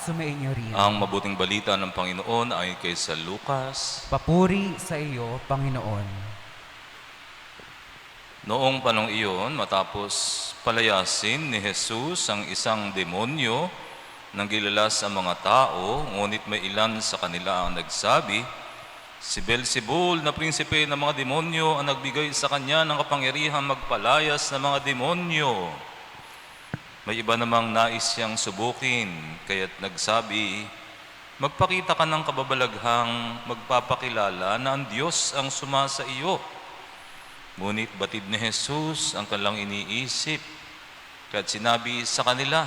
sumainyo rin. Ang mabuting balita ng Panginoon ay kay San Lucas. Papuri sa iyo, Panginoon. Noong panong iyon, matapos palayasin ni Jesus ang isang demonyo, nanggilalas ang mga tao, ngunit may ilan sa kanila ang nagsabi, si Beelzebul na prinsipe ng mga demonyo ang nagbigay sa kanya ng kapangyarihang magpalayas ng mga demonyo. May iba namang nais siyang subukin, kaya't nagsabi, magpakita ka ng kababalaghang magpapakilala na ang Diyos ang sumasa iyo. Ngunit batid ni Jesus ang kanilang iniisip, kaya't sinabi sa kanila,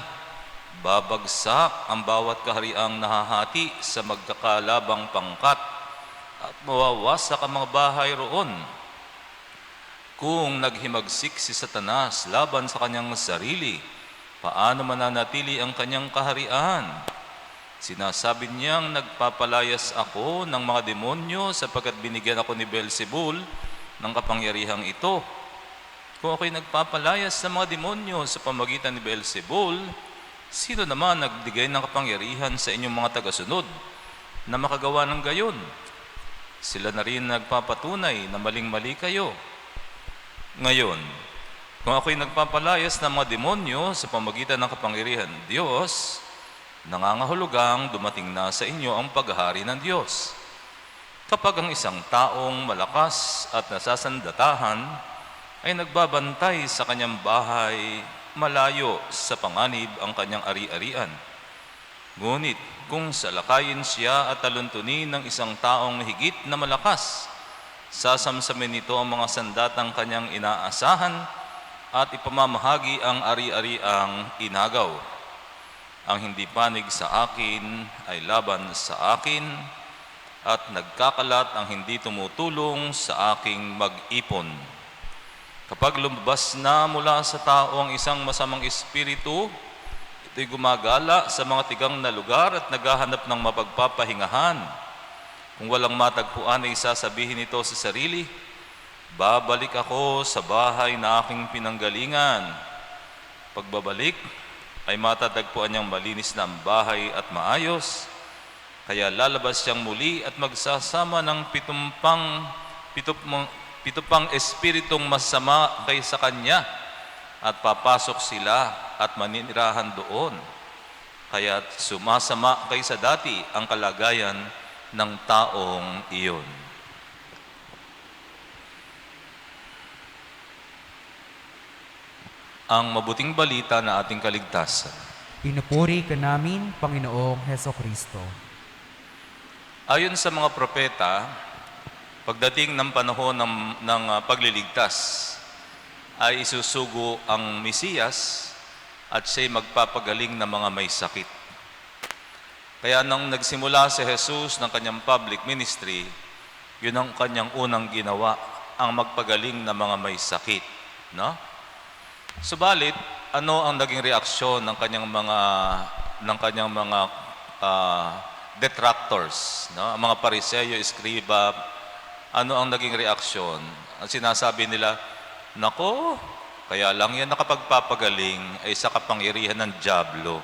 babagsak ang bawat kahariang nahahati sa magkakalabang pangkat at mawawasak ang mga bahay roon. Kung naghimagsik si Satanas laban sa kanyang sarili, paano mananatili ang kanyang kaharian? Sinasabi niyang nagpapalayas ako ng mga demonyo sapagkat binigyan ako ni Beelzebul ng kapangyarihang ito. Kung ako'y nagpapalayas sa mga demonyo sa pamagitan ni Beelzebul, sino naman nagbigay ng kapangyarihan sa inyong mga tagasunod na makagawa ng gayon? Sila na rin nagpapatunay na maling-mali kayo. Ngayon, kung ako'y nagpapalayas ng mga demonyo sa pamagitan ng kapangyarihan ng Diyos, nangangahulugang dumating na sa inyo ang paghahari ng Diyos. Kapag ang isang taong malakas at nasasandatahan ay nagbabantay sa kanyang bahay, malayo sa panganib ang kanyang ari-arian. Ngunit kung salakayin siya at taluntunin ng isang taong higit na malakas, sasamsamin nito ang mga sandatang kanyang inaasahan at ipamamahagi ang ari-ariang inagaw. Ang hindi panig sa akin ay laban sa akin, at nagkakalat ang hindi tumutulong sa aking mag-ipon. Kapag lumabas na mula sa tao ang isang masamang espiritu, ito'y gumagala sa mga tigang na lugar at naghahanap ng mapagpapahingahan. Kung walang matagpuan ay sasabihin ito sa sarili, babalik ako sa bahay na aking pinanggalingan. Pagbabalik ay matatagpuan niyang malinis na ang bahay at maayos, kaya lalabas siyang muli at magsasama ng pitupang espiritong masama kaysa kanya, at papasok sila at maninirahan doon. Kaya sumasama kaysa dati ang kalagayan ng taong iyon. Ang mabuting balita na ating kaligtasan. Pinupuri ka namin, Panginoong Hesukristo. Ayon sa mga propeta, pagdating ng panahon ng pagliligtas, ay isusugo ang Mesiyas at siya'y magpapagaling ng mga may sakit. Kaya nang nagsimula si Jesus ng kanyang public ministry, yun ang kanyang unang ginawa, ang magpagaling ng mga may sakit. No? Subalit, ano ang naging reaksyon ng kanyang mga detractors, no? Ang mga Pariseo, Eskriba, ano ang naging reaksyon? Ang sinasabi nila, nako, kaya lang yan nakapagpapagaling ay sa kapangyarihan ng Diablo.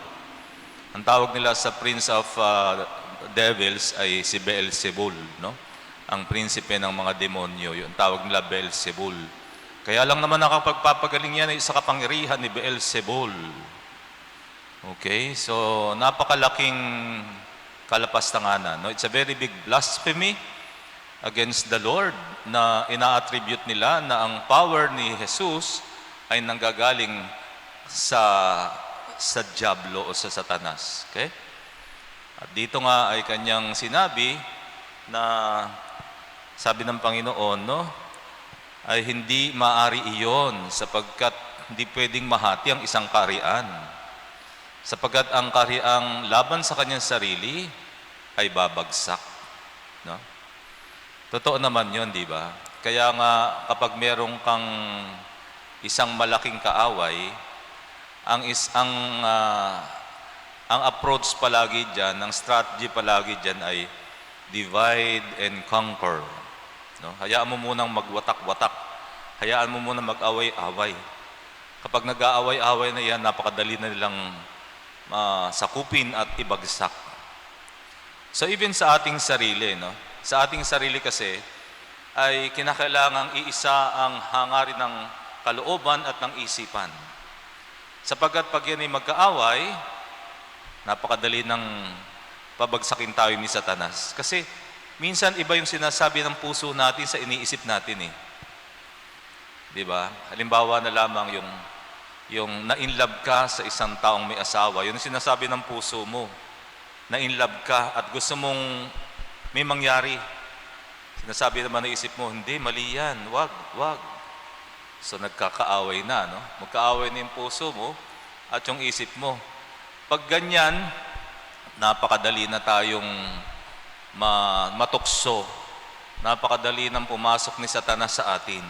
Ang tawag nila sa Prince of Devils ay si Beelzebul, no? Ang prinsipe ng mga demonyo, yun tawag nila Beelzebul. Kaya lang naman nakapagpapagaling yan ay sa kapangyarihan ni Beelzebul. Okay, so napakalaking kalapastanganan. No? It's a very big blasphemy against the Lord na ina-attribute nila na ang power ni Jesus ay nanggagaling sa Diablo o sa Satanas. Okay? At dito nga ay kanyang sinabi na sabi ng Panginoon, no, ay hindi maari iyon sapagkat hindi pwedeng mahati ang isang kaharian. Sapagkat ang kahariang laban sa kanyang sarili ay babagsak. No? Totoo naman yun, di ba? Kaya nga kapag merong kang isang malaking kaaway, ang approach palagi dyan, ang strategy palagi dyan ay divide and conquer. No? Hayaan mo munang magwatak-watak. Hayaan mo munang mag-away-away. Kapag nag-aaway-away na yan, napakadali na nilang sakupin at ibagsak. So even sa ating sarili, no? Sa ating sarili kasi ay kinakailangang iisa ang hangarin ng kalooban at ng isipan. Sapagkat pag yan ay magkaaway, napakadali ng pabagsakin tayo ni Satanas. Kasi minsan iba yung sinasabi ng puso natin sa iniisip natin eh. Di ba? Halimbawa na lamang yung na-inlove ka sa isang taong may asawa, yun yung sinasabi ng puso mo. Na-inlove ka at gusto mong may mangyari. Sinasabi naman ng isip mo, hindi, mali yan, wag. So nagkakaaway na, no? Magkaaway na yung puso mo at yung isip mo. Pag ganyan, napakadali na tayong matukso. Napakadali nang pumasok ni Satanas sa atin.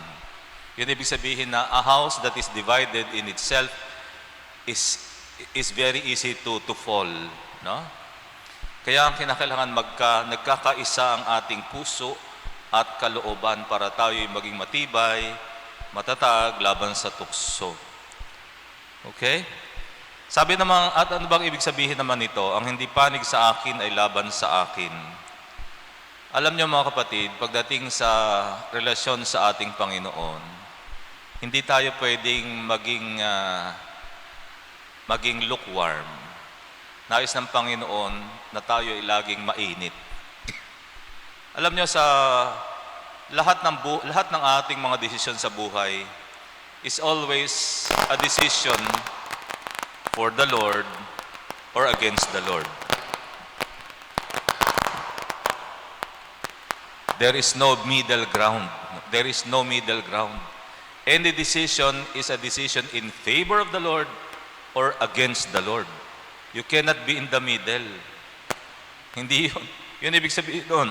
Yun ibig sabihin na a house that is divided in itself is very easy to fall, no? Kaya ang kinakailangan nagkakaisa ang ating puso at kalooban para tayo'y maging matibay, matatag laban sa tukso. Okay? Sabi naman, at ano bang ibig sabihin naman nito? Ang hindi panig sa akin ay laban sa akin. Alam niyo mga kapatid, pagdating sa relasyon sa ating Panginoon, hindi tayo pwedeng maging lukewarm. Nais ng Panginoon na tayo ay laging mainit. Alam niyo sa lahat ng ating mga desisyon sa buhay is always a decision for the Lord or against the Lord. There is no middle ground. There is no middle ground. Any decision is a decision in favor of the Lord or against the Lord. You cannot be in the middle. Hindi yun. Yun ibig sabihin doon.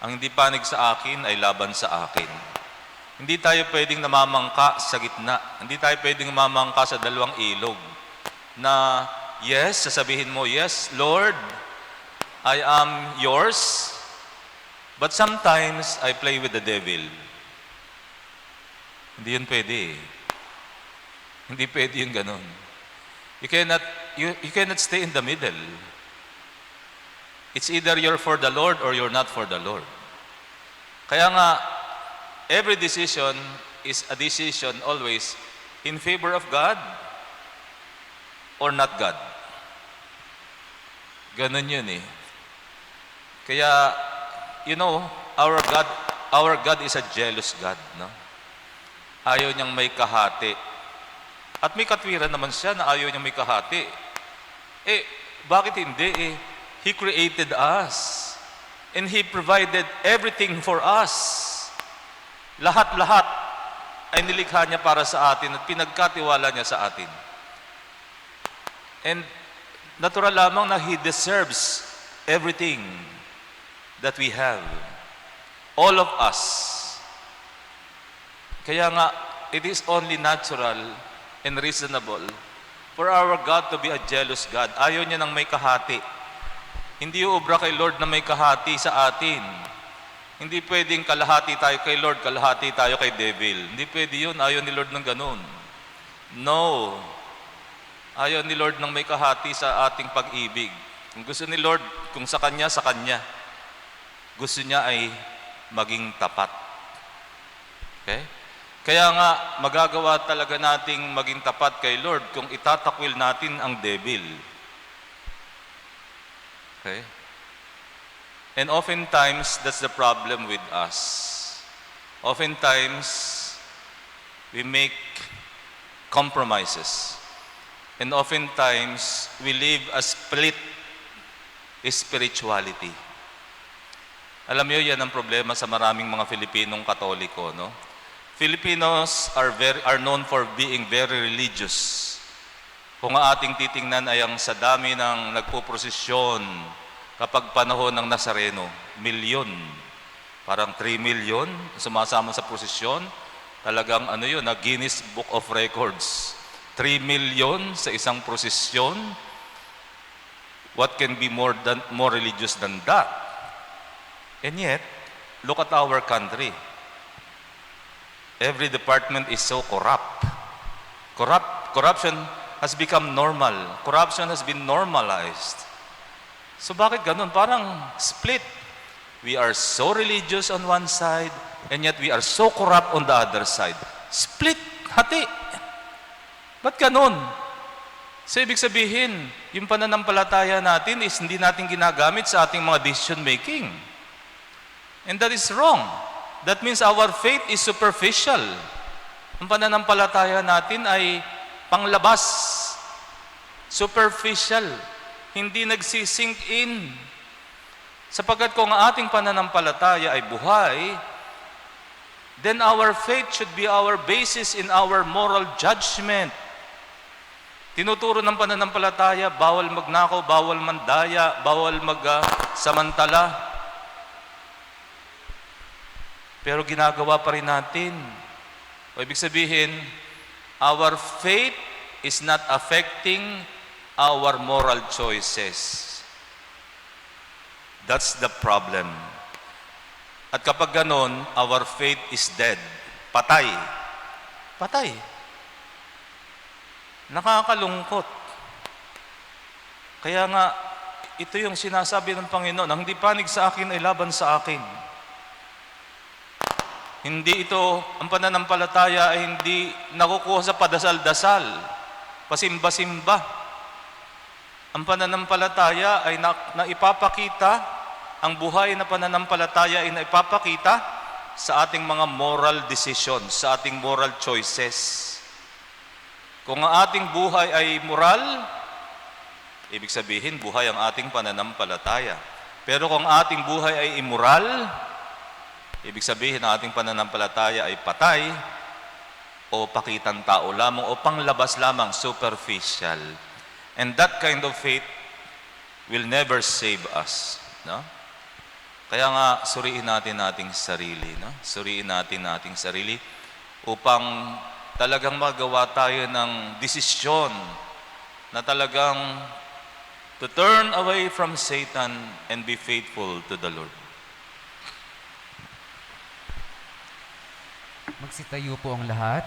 Ang hindi panig sa akin ay laban sa akin. Hindi tayo pwedeng namamangka sa gitna. Hindi tayo pwedeng namamangka sa dalawang ilog. Na, yes, sasabihin mo, yes, Lord, I am yours. But sometimes, I play with the devil. Hindi yun pwede. Hindi pwede yung ganun. You cannot stay in the middle. It's either you're for the Lord or you're not for the Lord. Kaya nga, every decision is a decision always in favor of God or not God. Ganun yun eh. Kaya, you know, our God is a jealous God, no? Ayaw niyang may kahati. At may katwiran naman siya na ayaw niyang may kahati. Eh, bakit hindi eh? He created us. And He provided everything for us. Lahat-lahat ay nilikha niya para sa atin at pinagkatiwala niya sa atin. And natural lamang na He deserves everything that we have. All of us. Kaya nga, it is only natural and reasonable for our God to be a jealous God. Ayaw niya ng may kahati. Hindi uubra kay Lord na may kahati sa atin. Hindi pwedeng kalahati tayo kay Lord, kalahati tayo kay devil. Hindi pwede yun. Ayaw ni Lord ng ganun. No. Ayaw ni Lord ng may kahati sa ating pag-ibig. Kung gusto ni Lord, kung sa Kanya, sa Kanya. Gusto niya ay maging tapat. Okay? Kaya nga, magagawa talaga nating maging tapat kay Lord kung itatakwil natin ang devil. Okay? And oftentimes, that's the problem with us. Oftentimes, we make compromises. And oftentimes, we live a split spirituality. Alam niyo, yan ang problema sa maraming mga Filipinong Katoliko, no? Filipinos are known for being very religious. Kung ang ating titingnan ay ang sa dami ng nagpuprosesyon kapag panahon ng Nazareno, milyon. Parang 3 million sumasama sa prosesyon. Talagang ano yun, na Guinness Book of Records. 3 million sa isang prosesyon. What can be more religious than that? And yet, look at our country. Every department is so corrupt. Corruption has become normal. Corruption has been normalized. So bakit ganun? Parang split. We are so religious on one side, and yet we are so corrupt on the other side. Split, hati. Ba't ganun? So ibig sabihin, yung pananampalataya natin is hindi natin ginagamit sa ating mga decision making. And that is wrong. That means our faith is superficial. Ang pananampalataya natin ay panglabas, superficial, hindi nagsisink in. Sapagkat kung ang ating pananampalataya ay buhay, then our faith should be our basis in our moral judgment. Tinuturo ng pananampalataya, bawal magnakaw, bawal mandaya, bawal magsamantala. Pero ginagawa pa rin natin. O ibig sabihin, our faith is not affecting our moral choices. That's the problem. At kapag ganon, our faith is dead. Patay. Patay. Nakakalungkot. Kaya nga, ito yung sinasabi ng Panginoon, ang hindi panig sa akin ay laban sa akin. Hindi ito, ang pananampalataya ay hindi nakukuha sa padasal-dasal, pasimba-simba. Ang pananampalataya ay naipapakita, ang buhay na pananampalataya ay naipapakita sa ating mga moral decisions, sa ating moral choices. Kung ang ating buhay ay moral, ibig sabihin buhay ang ating pananampalataya. Pero kung ang ating buhay ay immoral, ibig sabihin ang ating pananampalataya ay patay o pakitang tao lamang o panglabas lamang, superficial. And that kind of faith will never save us. No? Kaya nga, suriin natin ating sarili. No? Suriin natin ating sarili upang talagang magawa tayo ng desisyon na talagang to turn away from Satan and be faithful to the Lord. Magsitayo po ang lahat.